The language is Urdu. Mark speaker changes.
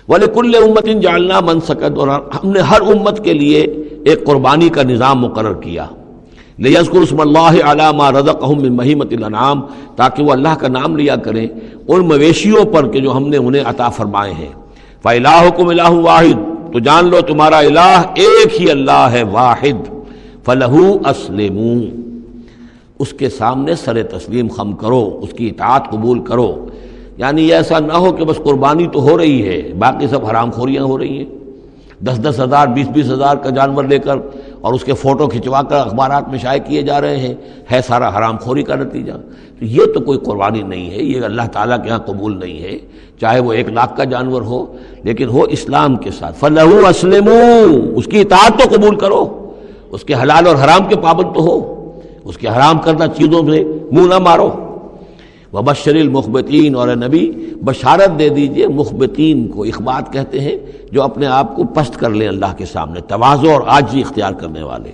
Speaker 1: وَلِكُلِّ أُمَّةٍ جَعَلْنَا مَنسَكًا، اور ہم نے ہر امت کے لیے ایک قربانی کا نظام مقرر کیا، لِيَذْكُرُوا اسْمَ اللَّهِ عَلَىٰ مَا رَزَقَهُم مِّن بَهِيمَةِ الْأَنْعَامِ، تاکہ وہ اللہ کا نام لیا کریں ان مویشیوں پر کہ جو ہم نے انہیں عطا فرمائے ہیں۔ فَإِلَٰهُكُمْ إِلَٰهٌ وَاحِدٌ، تو جان لو تمہارا الہ ایک ہی اللہ ہے، واحد۔ فَلَهُ أَسْلِمُوا، اس کے سامنے سر تسلیم خم کرو، اس کی اطاعت قبول کرو۔ یعنی ایسا نہ ہو کہ بس قربانی تو ہو رہی ہے، باقی سب حرام خوریاں ہو رہی ہیں، 10-10 ہزار 20-20 ہزار کا جانور لے کر اور اس کے فوٹو کھنچوا کر اخبارات میں شائع کیے جا رہے ہیں، ہے سارا حرام خوری کا نتیجہ۔ تو یہ تو کوئی قربانی نہیں ہے، یہ اللہ تعالیٰ کے ہاں قبول نہیں ہے، چاہے وہ 1 لاکھ کا جانور ہو، لیکن ہو اسلام کے ساتھ۔ فَلَهُ أَسْلِمُوا، اس کی اطاعت تو قبول کرو، اس کے حلال اور حرام کے پابند تو ہو، اس کے حرام کردہ چیزوں سے منہ نہ مارو۔ وَبَشِّرِ الْمُخْبِتِينَ، اور اے نبی بشارت دے دیجئے مخبتین کو، اخبات کہتے ہیں جو اپنے آپ کو پست کر لیں اللہ کے سامنے، تواضع اور عاجزی اختیار کرنے والے۔